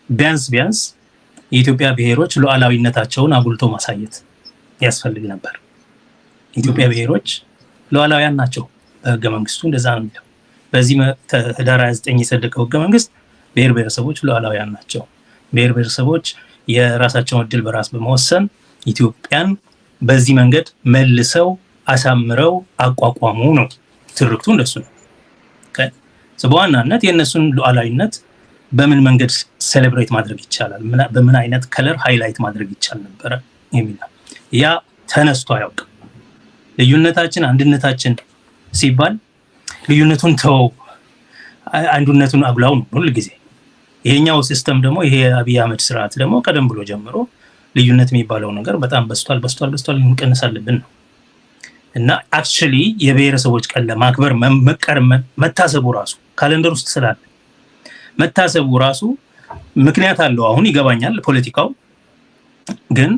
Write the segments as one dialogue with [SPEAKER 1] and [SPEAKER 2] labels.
[SPEAKER 1] ቢያንስ የኢትዮጵያ ብሔሮች ሉዓላዊነታቸውን አጉልቶ ማሳየት ያስፈልግ ነበር። ኢትዮጵያ ብሔሮች ሉዓላዊያን ናቸው በህገ መንግስቱ እንደዛ ነው የሚለው። በዚህ ህዳር 29 የጸደቀው ህገ መንግስት ብሔር ብሔረሰቦች ሉዓላዊያን ናቸው፣ ብሔር ብሔረሰቦች የራሳቸውን እድል በራስ በመወሰን ኢትዮጵያን በዚህ መንገድ መልሰው አሳምረው አቋቋሙ ነው ትርክቱ። እንደሱ ነው። በዋናነት የእነሱን ሉዓላዊነት በምን መንገድ ሴሌብሬት ማድረግ ይቻላል፣ በምን አይነት ከለር ሃይላይት ማድረግ ይቻል ነበረ የሚለው ያ ተነስቶ አያውቅም። ልዩነታችን አንድነታችን ሲባል ልዩነቱን ተው አንድነቱን አጉላው ነው ሁሉ ጊዜ። ይሄኛው ሲስተም ደግሞ ይሄ አብይ አህመድ ስርዓት ደግሞ ቀደም ብሎ ጀምሮ ልዩነት የሚባለው ነገር በጣም በስቷል እንቀንሳለን ነው እና አክቹሊ የብሔረሰቦች ቀን ለማክበር መታሰቡ ራሱ ካሌንደር ውስጥ ስላለ መታሰቡ ራሱ ምክንያት አለው። አሁን ይገባኛል ፖለቲካው፣ ግን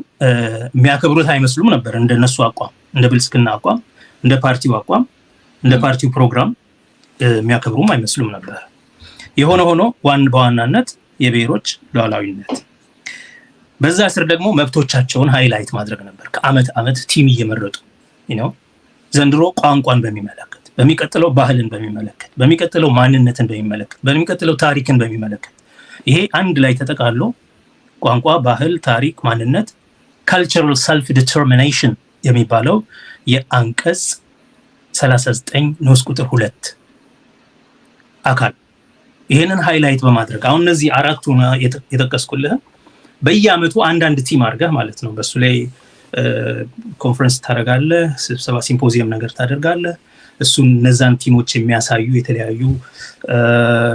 [SPEAKER 1] የሚያከብሩት አይመስሉም ነበር እንደነሱ አቋም፣ እንደ ብልጽግና አቋም፣ እንደ ፓርቲው አቋም፣ እንደ ፓርቲው ፕሮግራም የሚያከብሩም አይመስሉም ነበር። የሆነ ሆኖ በዋናነት የብሔሮች ሉዓላዊነት በዛ ስር ደግሞ መብቶቻቸውን ሃይላይት ማድረግ ነበር። ከአመት ቲም እየመረጡ ዘንድሮ ቋንቋን በሚመለከት፣ በሚቀጥለው ባህልን በሚመለከት፣ በሚቀጥለው ማንነትን በሚመለከት፣ በሚቀጥለው ታሪክን በሚመለከት ይሄ አንድ ላይ ተጠቃሎ ቋንቋ፣ ባህል፣ ታሪክ፣ ማንነት ካልቸራል ሰልፍ ዲተርሚኔሽን የሚባለው የአንቀጽ 39 ንዑስ ቁጥር 2 አካል ይሄንን ሃይላይት በማድረግ አሁን እነዚህ አራቱ የጠቀስኩልህ በየአመቱ አንዳንድ ቲም አድርገህ ማለት ነው በሱ ላይ ኮንፈረንስ ታደርጋለህ፣ ስብሰባ ሲምፖዚየም ነገር ታደርጋለህ። እሱን እነዛን ቲሞች የሚያሳዩ የተለያዩ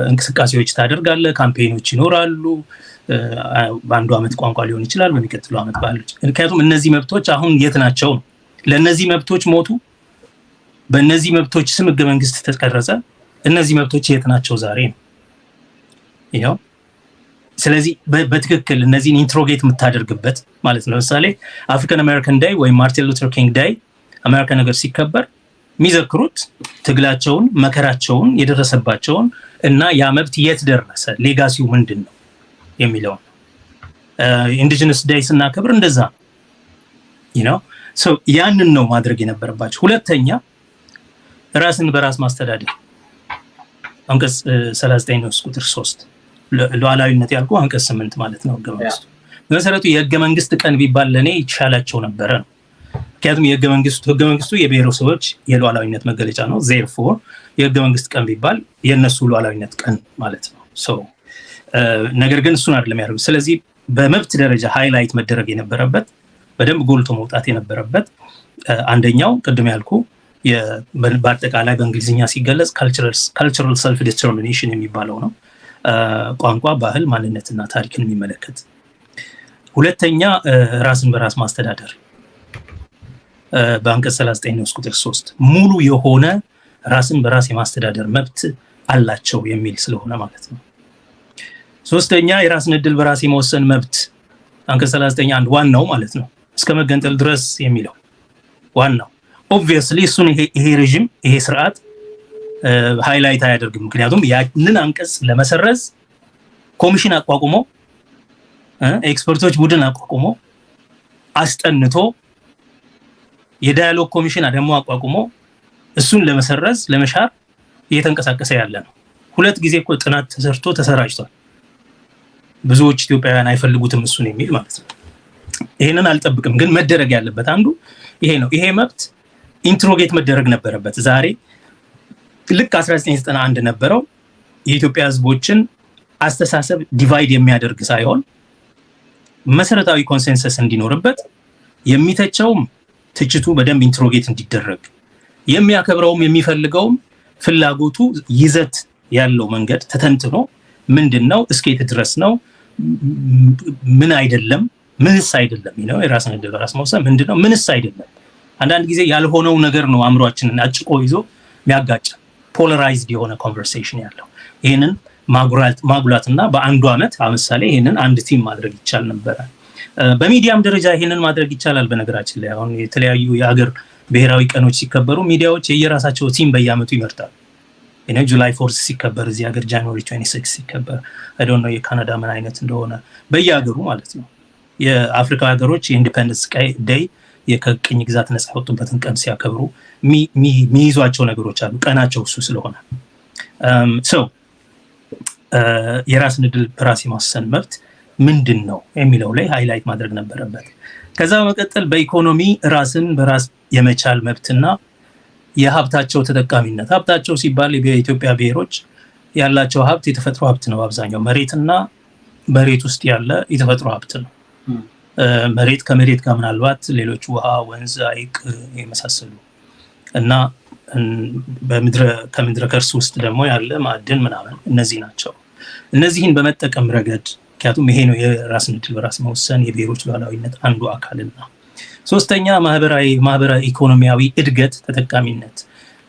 [SPEAKER 1] እንቅስቃሴዎች ታደርጋለህ። ካምፔኖች ይኖራሉ። በአንዱ አመት ቋንቋ ሊሆን ይችላል፣ በሚቀጥለው አመት ባህል። ምክንያቱም እነዚህ መብቶች አሁን የት ናቸው? ለእነዚህ መብቶች ሞቱ፣ በእነዚህ መብቶች ስም ህገ መንግስት ተቀረጸ። እነዚህ መብቶች የት ናቸው ዛሬ ነው ይሄው። ስለዚህ በትክክል እነዚህን ኢንትሮጌት የምታደርግበት ማለት ነው። ለምሳሌ አፍሪካን አሜሪካን ዳይ ወይም ማርቲን ሉተር ኪንግ ዳይ አሜሪካ ነገር ሲከበር የሚዘክሩት ትግላቸውን፣ መከራቸውን፣ የደረሰባቸውን እና ያ መብት የት ደረሰ፣ ሌጋሲው ምንድን ነው የሚለው። ኢንዲጂነስ ዳይ ስናከብር እንደዛ ነው። ያንን ነው ማድረግ የነበረባቸው። ሁለተኛ ራስን በራስ ማስተዳደር አንቀጽ 39 ንዑስ ቁጥር 3 ሉዓላዊነት ያልኩ አንቀጽ 8 ማለት ነው። ህገ መንግስቱ በመሰረቱ የህገ መንግስት ቀን ቢባል ለኔ ይቻላቸው ነበረ ነው። ምክንያቱም ህገ መንግስቱ የብሔረሰቦች የሉዓላዊነት መገለጫ ነው። ዜርፎር የህገ መንግስት ቀን ቢባል የነሱ ሉዓላዊነት ቀን ማለት ነው። ነገር ግን እሱን አይደለም ያደርጉ። ስለዚህ በመብት ደረጃ ሃይላይት መደረግ የነበረበት በደንብ ጎልቶ መውጣት የነበረበት አንደኛው ቅድም ያልኩ በአጠቃላይ በእንግሊዝኛ ሲገለጽ ካልቸራል ሰልፍ ዲተርሚኔሽን የሚባለው ነው። ቋንቋ፣ ባህል፣ ማንነትና ታሪክን የሚመለከት። ሁለተኛ ራስን በራስ ማስተዳደር በአንቀጽ 39 ንዑስ ቁጥር 3 ሙሉ የሆነ ራስን በራስ የማስተዳደር መብት አላቸው የሚል ስለሆነ ማለት ነው። ሶስተኛ የራስን እድል በራስ የመወሰን መብት አንቀጽ 39 1 ዋናው ማለት ነው እስከ መገንጠል ድረስ የሚለው ዋናው ኦብቪየስሊ እሱን ይሄ ሬጂም ይሄ ስርዓት ሃይላይት አያደርግም። ምክንያቱም ያንን አንቀጽ ለመሰረዝ ኮሚሽን አቋቁሞ ኤክስፐርቶች ቡድን አቋቁሞ አስጠንቶ የዳያሎግ ኮሚሽን ደግሞ አቋቁሞ እሱን ለመሰረዝ ለመሻር እየተንቀሳቀሰ ያለ ነው። 2 ጊዜ እኮ ጥናት ተሰርቶ ተሰራጭቷል። ብዙዎች ኢትዮጵያውያን አይፈልጉትም እሱን የሚል ማለት ነው። ይሄንን አልጠብቅም፣ ግን መደረግ ያለበት አንዱ ይሄ ነው። ይሄ መብት ኢንትሮጌት መደረግ ነበረበት። ዛሬ ልክ 1991 ነበረው የኢትዮጵያ ህዝቦችን አስተሳሰብ ዲቫይድ የሚያደርግ ሳይሆን መሰረታዊ ኮንሰንሰስ እንዲኖርበት የሚተቸውም ትችቱ በደንብ ኢንትሮጌት እንዲደረግ የሚያከብረውም የሚፈልገውም ፍላጎቱ ይዘት ያለው መንገድ ተተንትኖ ምንድነው እስከየት ድረስ ነው ምን አይደለም ምንስ አይደለም ነው የራስን እድል በራስ መወሰን ምንድነው ምንስ አይደለም። አንዳንድ ጊዜ ያልሆነው ነገር ነው አእምሮአችንን አጭቆ ይዞ የሚያጋጭ ፖላራይዝድ የሆነ ኮንቨርሴሽን ያለው። ይሄንን ማጉላትና በአንዱ አመት ለምሳሌ ይሄንን አንድ ቲም ማድረግ ይቻል ነበር። በሚዲያም ደረጃ ይሄንን ማድረግ ይቻላል። በነገራችን ላይ አሁን የተለያዩ የሀገር ብሔራዊ ቀኖች ሲከበሩ ሚዲያዎች የየራሳቸው ቲም በየአመቱ ይመርጣሉ። ጁላይ 4 ሲከበር እዚህ ሀገር ጃንዋሪ 26 ሲከበር አይ ዶንት ኖ የካናዳ ምን አይነት እንደሆነ በየሀገሩ ማለት ነው። የአፍሪካ ሀገሮች የኢንዲፔንደንስ ዴይ የቅኝ ግዛት ነፃ ያወጡበትን ቀን ሲያከብሩ የሚይዟቸው ነገሮች አሉ። ቀናቸው እሱ ስለሆነ የራስን ዕድል በራስ የመወሰን መብት ምንድን ነው የሚለው ላይ ሃይላይት ማድረግ ነበረበት። ከዛ በመቀጠል በኢኮኖሚ ራስን በራስ የመቻል መብትና የሀብታቸው ተጠቃሚነት። ሀብታቸው ሲባል የኢትዮጵያ ብሔሮች ያላቸው ሀብት የተፈጥሮ ሀብት ነው። አብዛኛው መሬትና መሬት ውስጥ ያለ የተፈጥሮ ሀብት ነው። መሬት ከመሬት ጋር ምናልባት ሌሎች ውሃ፣ ወንዝ፣ ሐይቅ የመሳሰሉ እና ከምድረ ከርስ ውስጥ ደግሞ ያለ ማዕድን ምናምን እነዚህ ናቸው። እነዚህን በመጠቀም ረገድ ምክንያቱም ይሄ ነው የራስን ዕድል በራስ መወሰን የብሔሮች ሉዓላዊነት አንዱ አካልና ሶስተኛ ማህበራዊ ኢኮኖሚያዊ እድገት ተጠቃሚነት።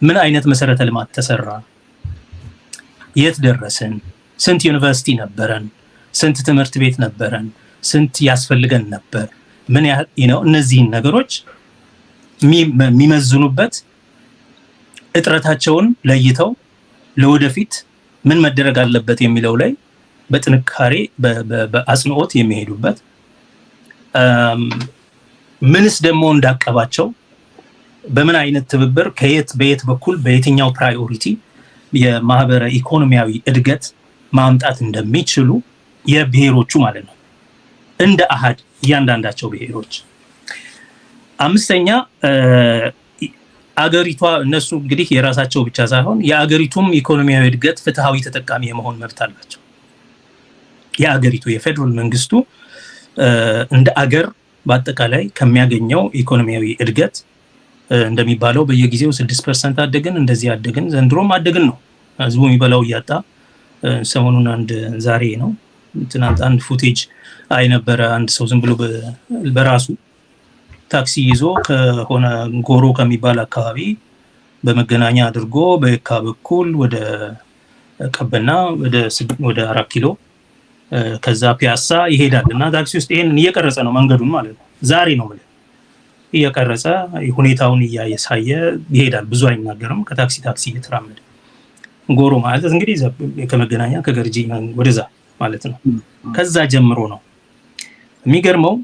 [SPEAKER 1] ምን አይነት መሰረተ ልማት ተሰራ? የት ደረስን? ስንት ዩኒቨርሲቲ ነበረን? ስንት ትምህርት ቤት ነበረን? ስንት ያስፈልገን ነበር? ምን ያህል እነዚህን ነገሮች የሚመዝኑበት እጥረታቸውን ለይተው ለወደፊት ምን መደረግ አለበት የሚለው ላይ በጥንካሬ በአጽንኦት የሚሄዱበት ምንስ ደግሞ እንዳቀባቸው በምን አይነት ትብብር በየት በኩል በየትኛው ፕራዮሪቲ የማህበረ ኢኮኖሚያዊ እድገት ማምጣት እንደሚችሉ የብሔሮቹ ማለት ነው እንደ አሃድ እያንዳንዳቸው ብሔሮች። አምስተኛ አገሪቷ እነሱ እንግዲህ የራሳቸው ብቻ ሳይሆን የአገሪቱም ኢኮኖሚያዊ እድገት ፍትሃዊ ተጠቃሚ የመሆን መብት አላቸው። የአገሪቱ የፌደራል መንግስቱ እንደ አገር በአጠቃላይ ከሚያገኘው ኢኮኖሚያዊ እድገት እንደሚባለው በየጊዜው 6% አደግን፣ እንደዚህ አደግን፣ ዘንድሮም አደግን ነው። ህዝቡ የሚበላው እያጣ ሰሞኑን ዛሬ ነው ትናንት አንድ ፉቴጅ አይነበረ አንድ ሰው ዝም ብሎ በራሱ ታክሲ ይዞ ከሆነ ጎሮ ከሚባል አካባቢ በመገናኛ አድርጎ በየካ በኩል ወደ ቀበና ወደ 4 ኪሎ ከዛ ፒያሳ ይሄዳል እና ታክሲ ውስጥ ይሄንን እየቀረጸ ነው መንገዱን ማለት ነው። ዛሬ ነው ማለት እየቀረጸ ሁኔታውን እያሳየ ይሄዳል። ብዙ አይናገርም። ከታክሲ እየተራመደ ጎሮ ማለት እንግዲህ ከመገናኛ ከገርጂ ወደዛ ማለት ነው። ከዛ ጀምሮ ነው የሚገርመው።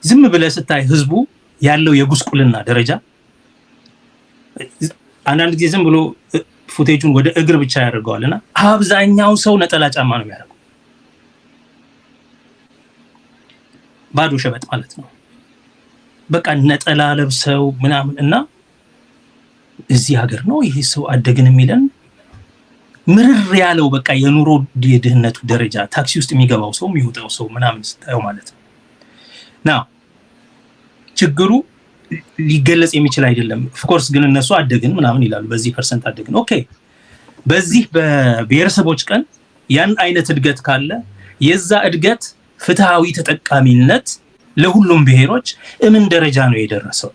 [SPEAKER 1] ዝም ብለህ ስታይ ህዝቡ ያለው የጉስቁልና ደረጃ አንዳንድ ጊዜ ዝም ብሎ ፉቴጁን ወደ እግር ብቻ ያደርገዋልና አብዛኛው ሰው ነጠላ ጫማ ነው የሚያደርገው፣ ባዶ ሸበጥ ማለት ነው። በቃ ነጠላ ለብሰው ምናምን እና እዚህ ሀገር ነው ይሄ ሰው አደግን የሚለን ምርር ያለው በቃ የኑሮ የድህነቱ ደረጃ ታክሲ ውስጥ የሚገባው ሰው የሚወጣው ሰው ምናምን ስታየው ማለት ነው። ናው ችግሩ ሊገለጽ የሚችል አይደለም። ኦፍኮርስ ግን እነሱ አደግን ምናምን ይላሉ፣ በዚህ % አደግን። ኦኬ በዚህ በብሔረሰቦች ቀን ያን አይነት እድገት ካለ የዛ እድገት ፍትሃዊ ተጠቃሚነት ለሁሉም ብሔሮች ምን ደረጃ ነው የደረሰው?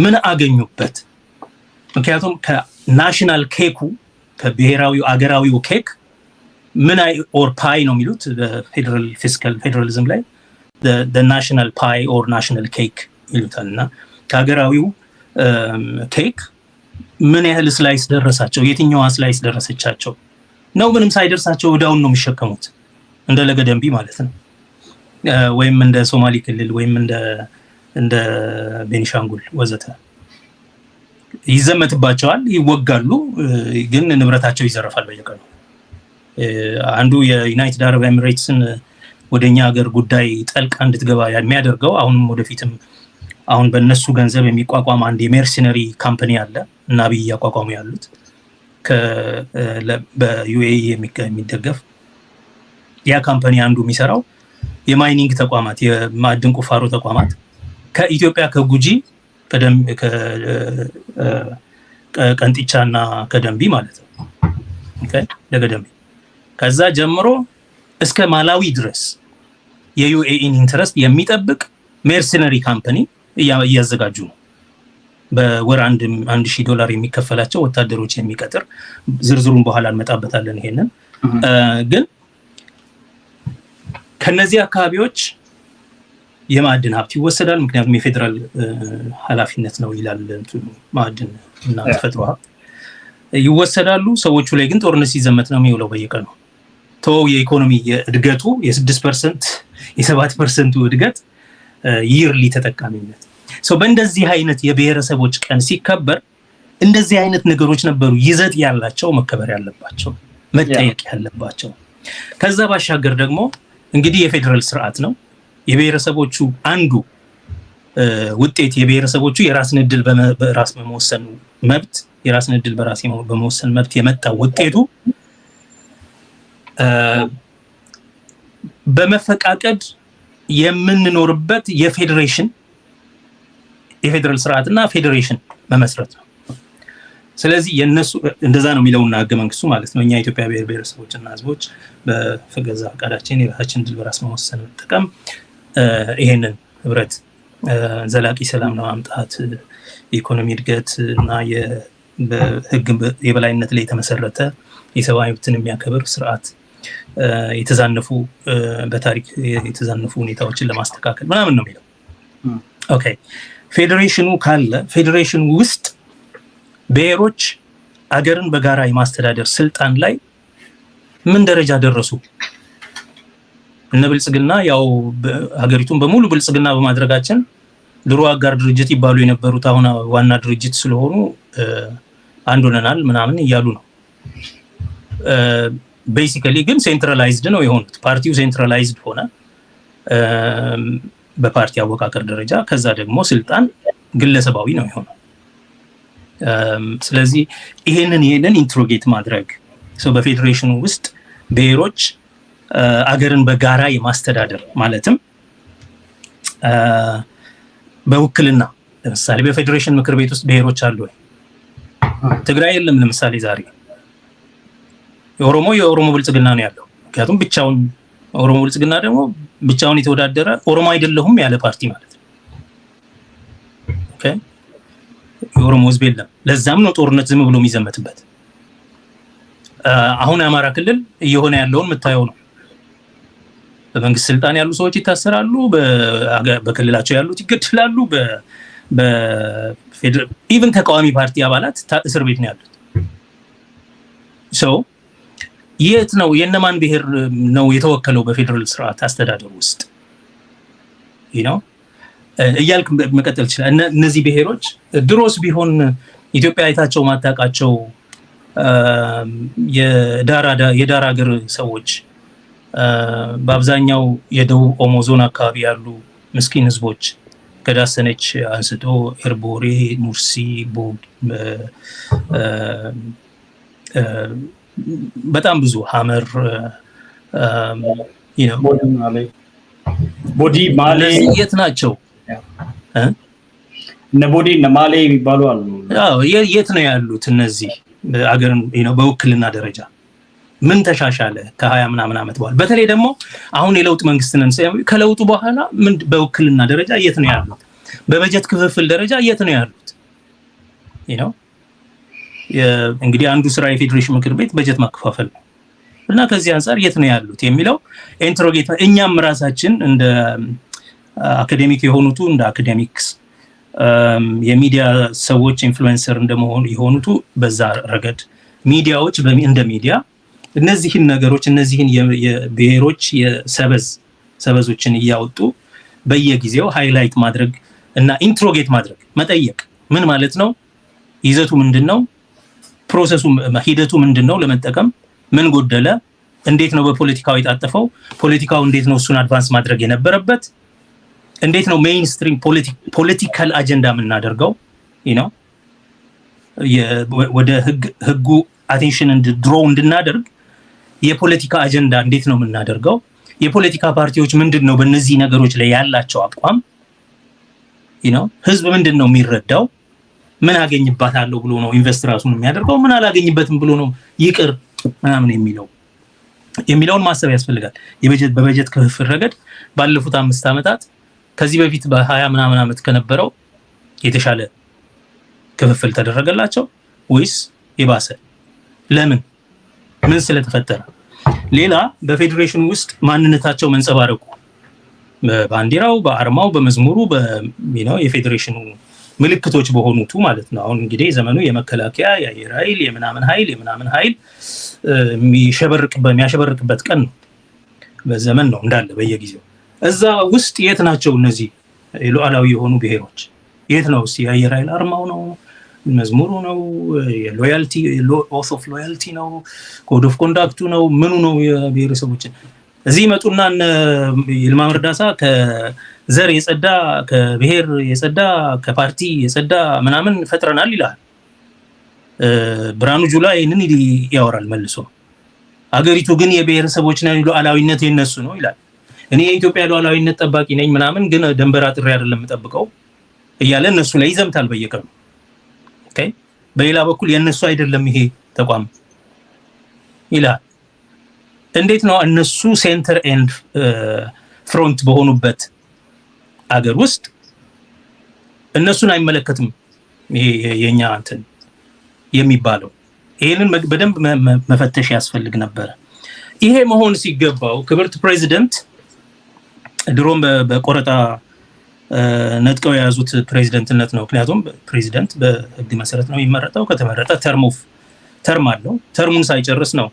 [SPEAKER 1] ምን አገኙበት? ምክንያቱም ከናሽናል ኬኩ ከብሔራዊው አገራዊው ኬክ ምን ኦር ፓይ ነው የሚሉት በፌደራል ፊስካል ፌደራሊዝም ላይ the national pie or national cake ይሉታልና ከሀገራዊው ኬክ ምን ያህል ስላይስ ደረሳቸው? የትኛዋ ስላይስ ደረሰቻቸው ነው? ምንም ሳይደርሳቸው ወዳውን ነው የሚሸከሙት እንደ ለገደምቢ ማለት ነው፣ ወይም እንደ ሶማሌ ክልል ወይም እንደ ቤኒሻንጉል ወዘተ ይዘመትባቸዋል፣ ይወጋሉ፣ ግን ንብረታቸው ይዘረፋል በየቀኑ። አንዱ የዩናይትድ አረብ ኤሚሬትስን ወደኛ ሀገር ጉዳይ ጠልቃ እንድትገባ የሚያደርገው አሁንም ወደፊትም አሁን በእነሱ ገንዘብ የሚቋቋም አንድ የሜርሲነሪ ካምፓኒ አለ እና አብይ ያቋቋሙ ያሉት በዩኤኢ የሚደገፍ ያ ካምፓኒ አንዱ የሚሰራው የማይኒንግ ተቋማት የማዕድን ቁፋሮ ተቋማት ከኢትዮጵያ ከጉጂ ቀንጢቻና ከደምቢ ማለት ነው ለገደምቢ ከዛ ጀምሮ እስከ ማላዊ ድረስ የዩኤኢን ኢንተረስት የሚጠብቅ ሜርሲነሪ ካምፓኒ እያዘጋጁ ነው። በወር $1,000 የሚከፈላቸው ወታደሮች የሚቀጥር ዝርዝሩን በኋላ እንመጣበታለን። ይሄንን ግን ከነዚህ አካባቢዎች የማዕድን ሀብት ይወሰዳል። ምክንያቱም የፌደራል ኃላፊነት ነው ይላል ማዕድን እና ተፈጥሮ ሀብት። ይወሰዳሉ። ሰዎቹ ላይ ግን ጦርነት ሲዘመት ነው የሚውለው በየቀኑ። ተወው የኢኮኖሚ እድገቱ የ6% የ7% እድገት ይርሊ ተጠቃሚነት በእንደዚህ አይነት የብሔረሰቦች ቀን ሲከበር እንደዚህ አይነት ነገሮች ነበሩ ይዘት ያላቸው መከበር ያለባቸው መጠየቅ ያለባቸው። ከዛ ባሻገር ደግሞ እንግዲህ የፌደራል ስርዓት ነው የብሔረሰቦቹ አንዱ ውጤት የብሔረሰቦቹ የራስን ዕድል በራስ በመወሰን መብት የራስን ዕድል በራስ በመወሰን መብት የመጣ ውጤቱ በመፈቃቀድ የምንኖርበት የፌደራል ስርዓትና ፌዴሬሽን መመስረት ነው። ስለዚህ የነሱ እንደዛ ነው የሚለውና ህገ መንግስቱ ማለት ነው። እኛ ኢትዮጵያ ብሔር ብሔረሰቦችና ህዝቦች በገዛ ፈቃዳችን የራሳችንን ዕድል በራስ መወሰን መጠቀም ይሄንን ህብረት ዘላቂ ሰላም ለማምጣት የኢኮኖሚ እድገት እና በህግ የበላይነት ላይ የተመሰረተ የሰብአዊ መብትን የሚያከብር ስርዓት የተዛነፉ በታሪክ የተዛነፉ ሁኔታዎችን ለማስተካከል ምናምን ነው የሚለው። ኦኬ ፌዴሬሽኑ ካለ ፌዴሬሽኑ ውስጥ ብሔሮች አገርን በጋራ የማስተዳደር ስልጣን ላይ ምን ደረጃ ደረሱ? እነ ብልጽግና ያው ሀገሪቱን በሙሉ ብልጽግና በማድረጋችን ድሮ አጋር ድርጅት ይባሉ የነበሩት አሁን ዋና ድርጅት ስለሆኑ አንድ ሆነናል ምናምን እያሉ ነው። ቤሲካሊ ግን ሴንትራላይዝድ ነው የሆኑት። ፓርቲው ሴንትራላይዝድ ሆነ በፓርቲ አወቃቀር ደረጃ። ከዛ ደግሞ ስልጣን ግለሰባዊ ነው የሆነው። ስለዚህ ይሄንን ኢንትሮጌት ማድረግ በፌዴሬሽኑ ውስጥ ብሔሮች አገርን በጋራ የማስተዳደር ማለትም በውክልና ለምሳሌ በፌዴሬሽን ምክር ቤት ውስጥ ብሔሮች አሉ ወይ? ትግራይ የለም ለምሳሌ ዛሬ። የኦሮሞ ብልጽግና ነው ያለው። ምክንያቱም ብቻውን ኦሮሞ ብልጽግና ደግሞ ብቻውን የተወዳደረ ኦሮሞ አይደለሁም ያለ ፓርቲ ማለት ነው። ኦኬ የኦሮሞ ህዝብ የለም። ለዛም ነው ጦርነት ዝም ብሎ የሚዘመትበት። አሁን የአማራ ክልል እየሆነ ያለውን የምታየው ነው። በመንግስት ስልጣን ያሉ ሰዎች ይታሰራሉ፣ በክልላቸው ያሉት ይገደላሉ፣ ኢቭን ተቃዋሚ ፓርቲ አባላት እስር ቤት ነው ያሉት። የት ነው የነማን ብሔር ነው የተወከለው በፌደራል ስርዓት አስተዳደር ውስጥ እያልክ መቀጠል ይችላል። እነዚህ ብሔሮች ድሮስ ቢሆን ኢትዮጵያ አይታቸው ማታቃቸው የዳር ሀገር ሰዎች በአብዛኛው የደቡብ ኦሞ ዞን አካባቢ ያሉ ምስኪን ህዝቦች ከዳሰነች አንስቶ ኤርቦሬ፣ ሙርሲ፣ በጣም ብዙ ሀመር
[SPEAKER 2] ቦዲ ማሌ
[SPEAKER 1] የት ናቸው?
[SPEAKER 2] እነ ቦዲ እነ ማሌ የሚባሉ አሉ።
[SPEAKER 1] የት ነው ያሉት እነዚህ አገርን በውክልና ደረጃ? ምን ተሻሻለ ከ20 ምናምን ዓመት በኋላ? በተለይ ደግሞ አሁን የለውጥ መንግስት ነን ከለውጡ በኋላ ምን በውክልና ደረጃ የት ነው ያሉት? በበጀት ክፍፍል ደረጃ የት ነው ያሉት? እንግዲህ አንዱ ስራ የፌዴሬሽን ምክር ቤት በጀት ማከፋፈል ነው እና ከዚህ አንፃር የት ነው ያሉት የሚለው ኢንትሮጌት እኛም ራሳችን እንደ አካዴሚክ እንደ አካዴሚክስ የሚዲያ ሰዎች ኢንፍሉዌንሰር እንደመሆኑ የሆኑቱ በዛ ረገድ ሚዲያዎች እንደ ሚዲያ እነዚህን ነገሮች እነዚህን የብሔሮች ሰበዞችን እያወጡ በየጊዜው ሃይላይት ማድረግ እና ኢንትሮጌት ማድረግ መጠየቅ ምን ማለት ነው? ይዘቱ ምንድነው? ፕሮሰሱ ሂደቱ ምንድነው? ለመጠቀም ምን ጎደለ? እንዴት ነው በፖለቲካው የታጠፈው? ፖለቲካው እንዴት ነው እሱን አድቫንስ ማድረግ የነበረበት? እንዴት ነው ሜይንስትሪም ፖለቲካል አጀንዳ የምናደርገው? ወደ ህጉ አቴንሽን ድሮው እንድናደርግ የፖለቲካ አጀንዳ እንዴት ነው የምናደርገው? የፖለቲካ ፓርቲዎች ምንድነው በእነዚህ ነገሮች ላይ ያላቸው አቋም? ህዝብ ምንድነው የሚረዳው? ምን አገኝባታለሁ ብሎ ነው ኢንቨስት ራሱን የሚያደርገው? ምን አላገኝበትም ብሎ ነው ይቅር ምናምን የሚለውን ማሰብ ያስፈልጋል። በበጀት ክፍፍል ረገድ ባለፉት 5 ዓመታት ከዚህ በፊት በ20 ምናምን ዓመት ከነበረው የተሻለ ክፍፍል ተደረገላቸው ወይስ የባሰ? ለምን? ምን ስለተፈጠረ? ሌላ በፌዴሬሽኑ ውስጥ ማንነታቸው መንጸባረቁ በባንዲራው፣ በአርማው፣ በመዝሙሩ የፌዴሬሽኑ ምልክቶች በሆኑቱ ማለት ነው። አሁን እንግዲህ ዘመኑ የመከላከያ የአየር ኃይል የምናምን ኃይል የሚያሸበርቅበት ቀን ነው። በዘመን ነው እንዳለ በየጊዜው እዛ ውስጥ የት ናቸው እነዚህ ሉዓላዊ የሆኑ ብሔሮች? የት ነው? የአየር ኃይል አርማው ነው? መዝሙሩ ነው? የሎያልቲ ኦት ኦፍ ሎያልቲ ነው? ኮድ ኦፍ ኮንዳክቱ ነው? ምኑ ነው? የብሔረሰቦችን እዚህ መጡና ይልማ መርዳሳ ከዘር የጸዳ ከብሔር የጸዳ ከፓርቲ የጸዳ ምናምን ፈጥረናል ይላል። ብርሃኑ ጁላ ይህንን ያወራል መልሶ። አገሪቱ ግን የብሔረሰቦች ሉዓላዊነት የነሱ ነው ይላል። እኔ የኢትዮጵያ ሉዓላዊነት ጠባቂ ነኝ ምናምን ግን ደንበር አጥሬ አይደለም የምጠብቀው እያለ እነሱ ላይ ይዘምታል በየቀኑ። ኦኬ፣ በሌላ በኩል የነሱ አይደለም ይሄ ተቋም ይላል። እንዴት ነው እነሱ ሴንተር ኤንድ ፍሮንት በሆኑበት አገር ውስጥ እነሱን አይመለከትም ይሄ የኛ እንትን የሚባለው? ይሄንን በደንብ መፈተሽ ያስፈልግ ነበር። ይሄ መሆን ሲገባው ክብርት ፕሬዚደንት ድሮም በቆረጣ ነጥቀው የያዙት ፕሬዚደንትነት ነው። ምክንያቱም ፕሬዚደንት በህግ መሰረት ነው የሚመረጠው። ከተመረጠ ተርም አለው። ተርሙን ሳይጨርስ ነው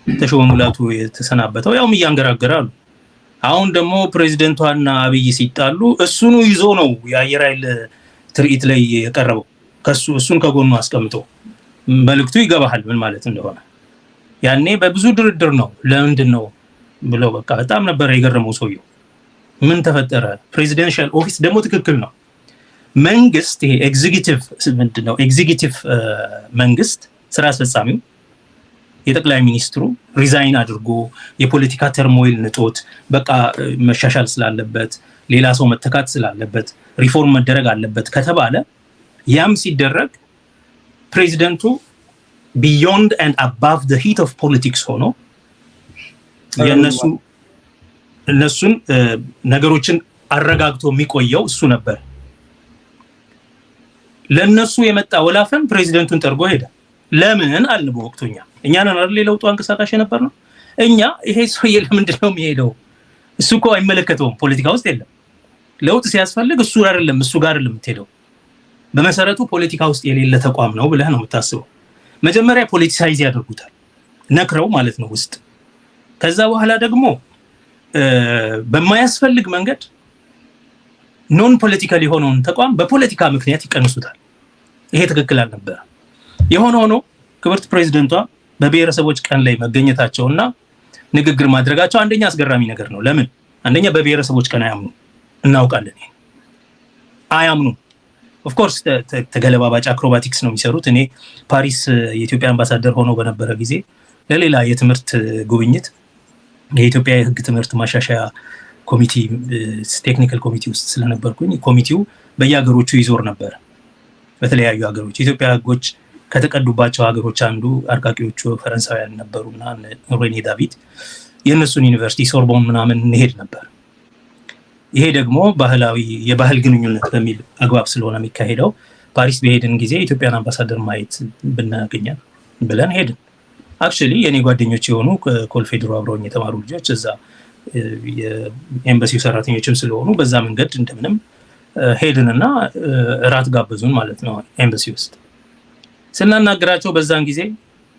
[SPEAKER 1] ተሾመ ሙላቱ የተሰናበተው። ያውም እያንገራገራሉ። አሁን ደግሞ ፕሬዚደንቷና አብይ ሲጣሉ እሱኑ ይዞ ነው የአየር ኃይል ትርኢት ላይ የቀረበው። እሱን ከጎኑ አስቀምጦ መልእክቱ ይገባሃል ምን ማለት እንደሆነ። ያኔ በብዙ ድርድር ነው ለምንድን ነው ብለው በቃ በጣም ነበር የገረመው ሰውየው። ምን ተፈጠረ? ፕሬዚደንሻል ኦፊስ ደግሞ ትክክል ነው። መንግስት ይሄ ኤግዚኪቲቭ ምንድን ነው? ኤግዚኪቲቭ መንግስት ስራ አስፈጻሚው የጠቅላይ ሚኒስትሩ ሪዛይን አድርጎ የፖለቲካ ተርሞይል ንጦት በቃ መሻሻል ስላለበት ሌላ ሰው መተካት ስላለበት ሪፎርም መደረግ አለበት ከተባለ ያም ሲደረግ ፕሬዚደንቱ ቢዮንድ ኤንድ አባቭ ዘ ሂት ኦፍ ፖለቲክስ ሆኖ እነሱን ነገሮችን አረጋግቶ የሚቆየው እሱ ነበር። ለነሱ የመጣ ወላፈን ፕሬዚደንቱን ጠርጎ ሄደ። ለምን አልን? በወቅቱኛ እኛን አይደል ለውጡ አንቀሳቃሽ ነበር ነው። እኛ ይሄ ሰውዬ ለምንድን ነው የሚሄደው? እሱ እኮ አይመለከተውም፣ ፖለቲካ ውስጥ የለም። ለውጥ ሲያስፈልግ እሱ ጋር አይደለም የምትሄደው። በመሰረቱ ፖለቲካ ውስጥ የሌለ ተቋም ነው ብለህ ነው የምታስበው። መጀመሪያ ፖለቲሳይዝ ያደርጉታል፣ ነክረው ማለት ነው ውስጥ። ከዛ በኋላ ደግሞ በማያስፈልግ መንገድ ኖን ፖለቲካል የሆነውን ተቋም በፖለቲካ ምክንያት ይቀንሱታል። ይሄ ትክክል አልነበረ። የሆነ ሆኖ ክብርት ፕሬዚደንቷ በብሔረሰቦች ቀን ላይ መገኘታቸውና ንግግር ማድረጋቸው አንደኛ አስገራሚ ነገር ነው። ለምን? አንደኛ በብሔረሰቦች ቀን አያምኑ፣ እናውቃለን። ይሄ አያምኑ። ኦፍ ኮርስ ተገለባባጭ አክሮባቲክስ ነው የሚሰሩት። እኔ ፓሪስ የኢትዮጵያ አምባሳደር ሆኖ በነበረ ጊዜ ለሌላ የትምህርት ጉብኝት የኢትዮጵያ የህግ ትምህርት ማሻሻያ ኮሚቲ ቴክኒካል ኮሚቲ ውስጥ ስለነበርኩኝ ኮሚቲው በየሀገሮቹ ይዞር ነበር። በተለያዩ ሀገሮች የኢትዮጵያ ህጎች ከተቀዱባቸው ሀገሮች አንዱ አርቃቂዎቹ ፈረንሳውያን ነበሩና ሬኔ ዳቪድ የእነሱን ዩኒቨርሲቲ ሶርቦን ምናምን እንሄድ ነበር። ይሄ ደግሞ የባህል ግንኙነት በሚል አግባብ ስለሆነ የሚካሄደው ፓሪስ በሄድን ጊዜ የኢትዮጵያን አምባሳደር ማየት ብናገኛል ብለን ሄድን። አክቹሊ የኔ ጓደኞች የሆኑ ኮልፌድሮ አብረውኝ የተማሩ ልጆች እዛ የኤምባሲው ሰራተኞችም ስለሆኑ በዛ መንገድ እንደምንም ሄድንና እራት ጋበዙን ማለት ነው። ኤምባሲ ውስጥ ስናናገራቸው በዛን ጊዜ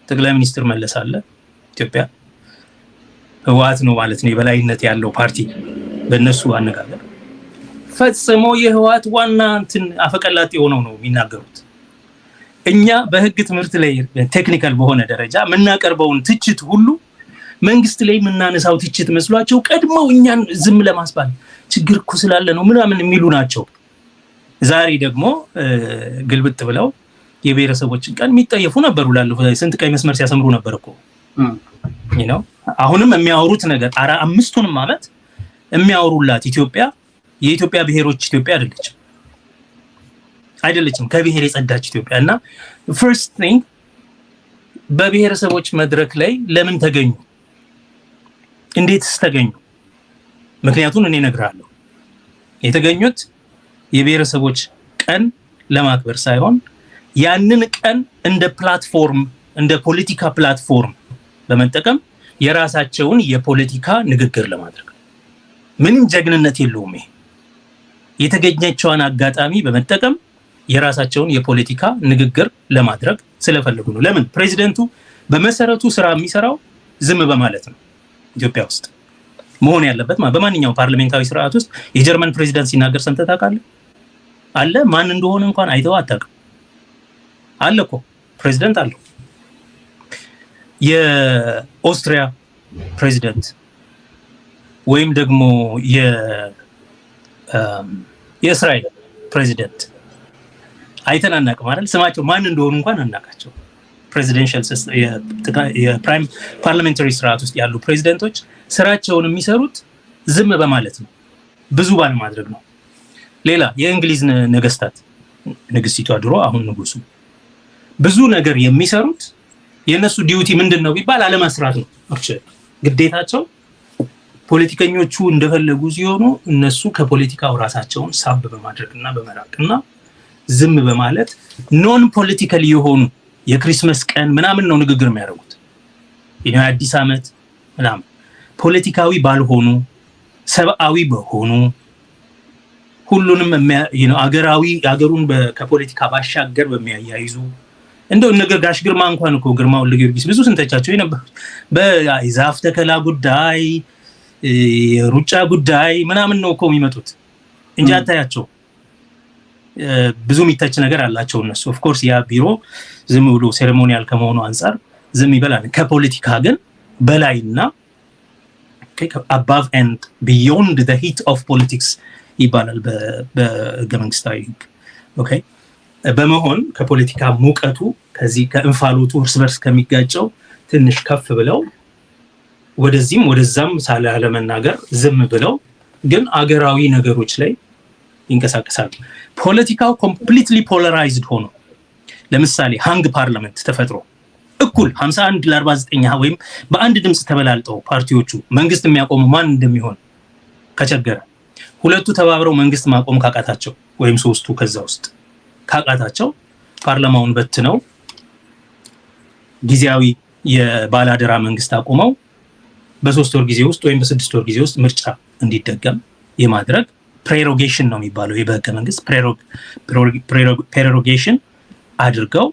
[SPEAKER 1] ጠቅላይ ሚኒስትር መለስ አለ። ኢትዮጵያ ህወሓት ነው ማለት ነው የበላይነት ያለው ፓርቲ በእነሱ አነጋገር። ፈጽሞ የህወሓት ዋና እንትን አፈቀላጤ ሆነው ነው የሚናገሩት። እኛ በህግ ትምህርት ላይ ቴክኒካል በሆነ ደረጃ የምናቀርበውን ትችት ሁሉ መንግስት ላይ የምናነሳው ትችት መስሏቸው ቀድመው እኛን ዝም ለማስባል ችግር እኮ ስላለ ነው ምናምን የሚሉ ናቸው። ዛሬ ደግሞ ግልብጥ ብለው የብሔረሰቦችን ቀን የሚጠየፉ ነበሩ። ላለፉት ስንት ቀይ መስመር ሲያሰምሩ ነበር እኮ ነው። አሁንም የሚያወሩት ነገር 5ቱንም ዓመት የሚያወሩላት ኢትዮጵያ የኢትዮጵያ ብሔሮች ኢትዮጵያ አይደለችም፣ ከብሔር የጸዳች ኢትዮጵያ። እና ፈርስት ቲንግ በብሔረሰቦች መድረክ ላይ ለምን ተገኙ? እንዴትስ ተገኙ? ምክንያቱን እኔ እነግርሃለሁ። የተገኙት የብሔረሰቦች ቀን ለማክበር ሳይሆን ያንን ቀን እንደ ፕላትፎርም እንደ ፖለቲካ ፕላትፎርም በመጠቀም የራሳቸውን የፖለቲካ ንግግር ለማድረግ ምንም ጀግንነት የለውም። ይሄ የተገኘችውን አጋጣሚ በመጠቀም የራሳቸውን የፖለቲካ ንግግር ለማድረግ ስለፈለጉ ነው። ለምን ፕሬዚደንቱ በመሰረቱ ስራ የሚሰራው ዝም በማለት ነው። ኢትዮጵያ ውስጥ መሆን ያለበት በማንኛውም ፓርላሜንታዊ ስርዓት ውስጥ የጀርመን ፕሬዚደንት ሲናገር ሰምተህ ታውቃለህ? አለ ማን እንደሆነ እንኳን አይተው አታውቅም። አለ እኮ ፕሬዚደንት አለው። የኦስትሪያ ፕሬዚደንት ወይም ደግሞ የእስራኤል ፕሬዚደንት አይተን አናውቅም አይደል? ስማቸው ማን እንደሆኑ እንኳን አናውቃቸው። ፕሬዚደንሻል የፕራይም ፓርላሜንታሪ ስርዓት ውስጥ ያሉ ፕሬዚደንቶች ስራቸውን የሚሰሩት ዝም በማለት ነው፣ ብዙ ባለማድረግ ነው። ሌላ የእንግሊዝ ነገስታት፣ ንግስቲቷ ድሮ አሁን ንጉሱ፣ ብዙ ነገር የሚሰሩት የነሱ ዲዩቲ ምንድን ነው ቢባል አለመስራት ነው። ግዴታቸው ፖለቲከኞቹ እንደፈለጉ ሲሆኑ እነሱ ከፖለቲካው ራሳቸውን ሳብ በማድረግና በመራቅና ዝም በማለት ኖን ፖለቲካል የሆኑ የክሪስመስ ቀን ምናምን ነው ንግግር የሚያደርጉት። የአዲስ ዓመት ምናምን ፖለቲካዊ ባልሆኑ ሰብአዊ በሆኑ ሁሉንም አገሩን ከፖለቲካ ባሻገር በሚያያይዙ እንደው ነገር ጋሽ ግርማ እንኳን እኮ ግርማ ወልደ ጊዮርጊስ ብዙ ስንተቻቸው የነበሩ በዛፍ ተከላ ጉዳይ የሩጫ ጉዳይ ምናምን ነው እኮ የሚመጡት እንጂ አታያቸው። ብዙ የሚተች ነገር አላቸው እነሱ። ኦፍ ኮርስ ያ ቢሮ ዝም ብሎ ሴሬሞኒያል ከመሆኑ አንፃር ዝም ይበላል። ከፖለቲካ ግን በላይና above and beyond the heat of politics ይባላል በህገ መንግስታዊ ህግ። ኦኬ በመሆን ከፖለቲካ ሙቀቱ ከዚህ ከእንፋሎቱ እርስ በርስ ከሚጋጨው ትንሽ ከፍ ብለው ወደዚህም ወደዛም ሳለ ለመናገር ዝም ብለው ግን አገራዊ ነገሮች ላይ ይንቀሳቀሳሉ። ፖለቲካው ኮምፕሊትሊ ፖላራይዝድ ሆኖ ለምሳሌ ሃንግ ፓርላመንት ተፈጥሮ እኩል 51 ለ49 ወይም በአንድ ድምጽ ተበላልጠው ፓርቲዎቹ መንግስት የሚያቆሙ ማን እንደሚሆን ከቸገረ ሁለቱ ተባብረው መንግስት ማቆም ካቃታቸው ወይም ሶስቱ ከዛ ውስጥ ካቃታቸው ፓርላማውን በትነው ጊዜያዊ የባላደራ መንግስት አቆመው በ3 ወር ጊዜ ውስጥ ወይም በ6 ወር ጊዜ ውስጥ ምርጫ እንዲደገም የማድረግ ፕሬሮጌሽን ነው የሚባለው የበህገ መንግስት ፕሬሮጌሽን አድርገው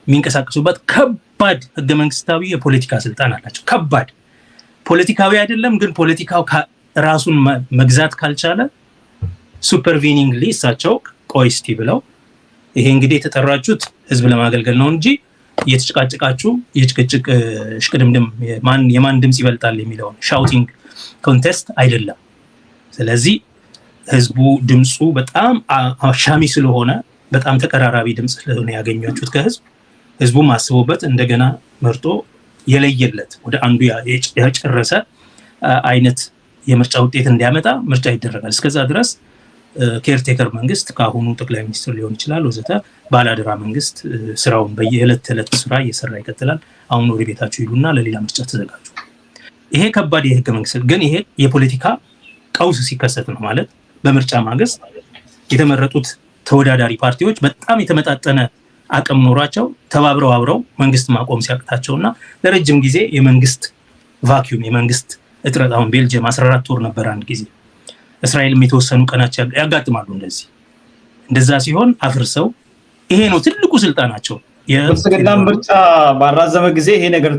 [SPEAKER 1] የሚንቀሳቀሱበት ከባድ ህገ መንግስታዊ የፖለቲካ ስልጣን አላቸው። ከባድ ፖለቲካዊ አይደለም ግን ፖለቲካው ራሱን መግዛት ካልቻለ ሱፐርቪኒንግሊ እሳቸው ቆይ እስቲ ብለው ይሄ እንግዲህ የተጠራችሁት ህዝብ ለማገልገል ነው እንጂ እየተጨቃጨቃችሁ የጭቅጭቅ ሽቅድምድም የማን ድምጽ ይበልጣል የሚለው ሻውቲንግ ኮንቴስት አይደለም። ስለዚህ ህዝቡ ድምጹ በጣም አሻሚ ስለሆነ በጣም ተቀራራቢ ድምጽ ስለሆነ ያገኛችሁት ህዝቡ ማስቦበት እንደገና መርጦ የለየለት ወደ አንዱ ያጨረሰ አይነት የምርጫ ውጤት እንዲያመጣ ምርጫ ይደረጋል። እስከዛ ድረስ ኬርቴከር መንግስት ካሁኑ ጠቅላይ ሚኒስትር ሊሆን ይችላል ወዘተ ባላደራ መንግስት ስራውን በየዕለት ተዕለት ስራ እየሰራ ይቀጥላል። አሁን ወደ ቤታችሁ ይሉና ለሌላ ምርጫ ተዘጋጁ። ይሄ ከባድ የህገ መንግስት ግን ይሄ የፖለቲካ ቀውስ ሲከሰት ነው ማለት በምርጫ ማግስት የተመረጡት ተወዳዳሪ ፓርቲዎች በጣም የተመጣጠነ አቅም ኖሯቸው ተባብረው አብረው መንግስት ማቆም ሲያቅታቸውና ለረጅም ጊዜ የመንግስት ቫኪዩም የመንግስት እጥረት አሁን ቤልጅየም 14 ወር ነበር አንድ ጊዜ እስራኤልም የተወሰኑ ቀናት ያጋጥማሉ እንደዛ ሲሆን አፍርሰው ይሄ ነው ትልቁ ስልጣናቸው።
[SPEAKER 2] ብልጽግና ምርጫ ባራዘመ ጊዜ ይሄ ነገር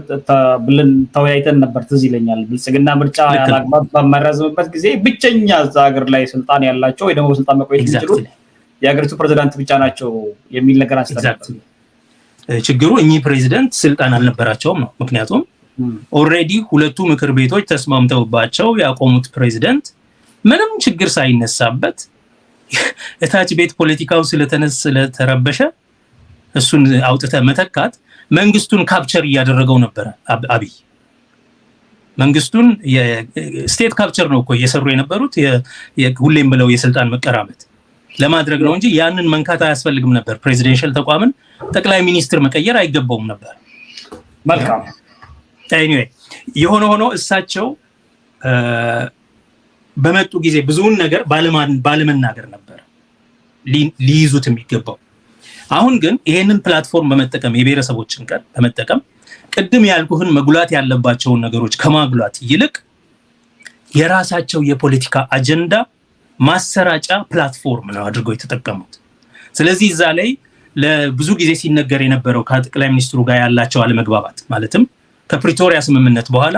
[SPEAKER 2] ብለን ተወያይተን ነበር ትዝ ይለኛል። ብልጽግና ምርጫ ያላግባብ በማራዘምበት ጊዜ ብቸኛ እዛ ሀገር ላይ ስልጣን ያላቸው ወይ ደግሞ ስልጣን መቆየት የሚችሉት የሀገሪቱ ፕሬዝዳንት ብቻ ናቸው የሚል ነገር አስተላልፈዋል።
[SPEAKER 1] ችግሩ እኚህ ፕሬዝዳንት ስልጣን አልነበራቸውም ነው። ምክንያቱም ኦልሬዲ ሁለቱ ምክር ቤቶች ተስማምተውባቸው ያቆሙት ፕሬዝዳንት ምንም ችግር ሳይነሳበት እታች ቤት ፖለቲካው ስለተረበሸ እሱን አውጥተ መተካት መንግስቱን ካፕቸር እያደረገው ነበር። አብይ መንግስቱን የስቴት ካፕቸር ነው እኮ እየሰሩ የነበሩት ሁሌም ብለው የስልጣን መቀራመት ለማድረግ ነው እንጂ ያንን መንካት አያስፈልግም ነበር። ፕሬዚደንሻል ተቋምን ጠቅላይ ሚኒስትር መቀየር አይገባውም ነበር።
[SPEAKER 2] መልካም
[SPEAKER 1] ኤኒዌይ የሆነ ሆኖ እሳቸው በመጡ ጊዜ ብዙውን ነገር ባለመናገር ነበር ሊይዙት የሚገባው። አሁን ግን ይሄንን ፕላትፎርም በመጠቀም የብሔረሰቦችን ቀን በመጠቀም ቅድም ያልኩህን መጉላት ያለባቸውን ነገሮች ከማጉላት ይልቅ የራሳቸው የፖለቲካ አጀንዳ ማሰራጫ ፕላትፎርም ነው አድርገው የተጠቀሙት። ስለዚህ እዛ ላይ ለብዙ ጊዜ ሲነገር የነበረው ከጠቅላይ ሚኒስትሩ ጋር ያላቸው አለመግባባት ማለትም ከፕሪቶሪያ ስምምነት በኋላ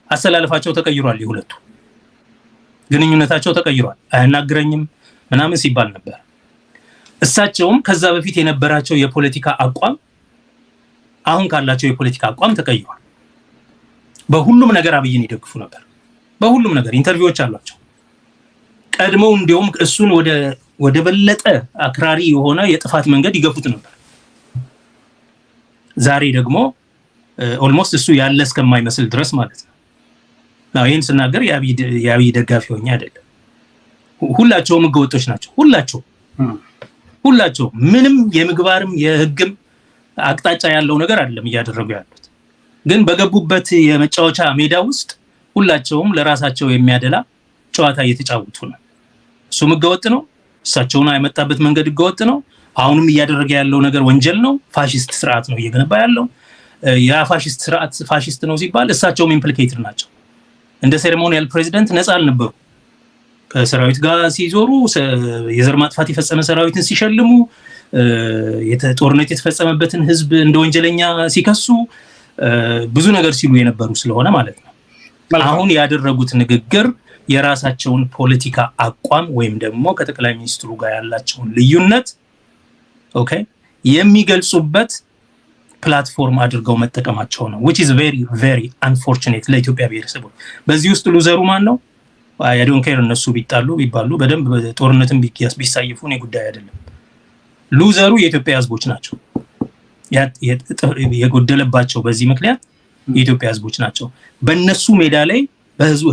[SPEAKER 1] አሰላለፋቸው ተቀይሯል። የሁለቱ ግንኙነታቸው ተቀይሯል። አያናግረኝም ምናምን ሲባል ነበር። እሳቸውም ከዛ በፊት የነበራቸው የፖለቲካ አቋም አሁን ካላቸው የፖለቲካ አቋም ተቀይሯል። በሁሉም ነገር አብይን ይደግፉ ነበር። በሁሉም ነገር ኢንተርቪዎች አሏቸው። ቀድመው እንዲያውም እሱን ወደ በለጠ አክራሪ የሆነ የጥፋት መንገድ ይገፉት ነበር። ዛሬ ደግሞ ኦልሞስት እሱ ያለ እስከማይመስል ድረስ ማለት ነው። ይህን ስናገር የአብይ ደጋፊ ሆኜ አይደለም። ሁላቸውም ህገወጦች ናቸው። ሁላቸው ምንም የምግባርም የህግም አቅጣጫ ያለው ነገር አይደለም እያደረጉ ያሉት። ግን በገቡበት የመጫወቻ ሜዳ ውስጥ ሁላቸውም ለራሳቸው የሚያደላ ጨዋታ እየተጫወቱ ነው። እሱም ህገወጥ ነው። እሳቸውን የመጣበት መንገድ ህገወጥ ነው። አሁንም እያደረገ ያለው ነገር ወንጀል ነው። ፋሺስት ስርዓት ነው እየገነባ ያለው። ያ ፋሺስት ስርዓት ፋሺስት ነው ሲባል እሳቸውም ኢምፕሊኬትድ ናቸው። እንደ ሴሬሞኒያል ፕሬዚደንት ነፃ አልነበሩ። ከሰራዊት ጋር ሲዞሩ የዘር ማጥፋት የፈጸመ ሰራዊትን ሲሸልሙ፣ ጦርነት የተፈጸመበትን ህዝብ እንደ ወንጀለኛ ሲከሱ፣ ብዙ ነገር ሲሉ የነበሩ ስለሆነ ማለት ነው። አሁን ያደረጉት ንግግር የራሳቸውን ፖለቲካ አቋም ወይም ደግሞ ከጠቅላይ ሚኒስትሩ ጋር ያላቸውን ልዩነት የሚገልጹበት ፕላትፎርም አድርገው መጠቀማቸው ነው። which is very very unfortunate ለኢትዮጵያ ብሔረሰቦች። በዚህ ውስጥ ሉዘሩ ማን ነው? I don't care እነሱ ቢጣሉ ቢባሉ በደንብ ጦርነትን ቢሳይፉ እኔ ጉዳይ አይደለም። ሉዘሩ የኢትዮጵያ ህዝቦች ናቸው። የጎደለባቸው በዚህ ምክንያት የኢትዮጵያ ህዝቦች ናቸው። በእነሱ ሜዳ ላይ በህዝቡ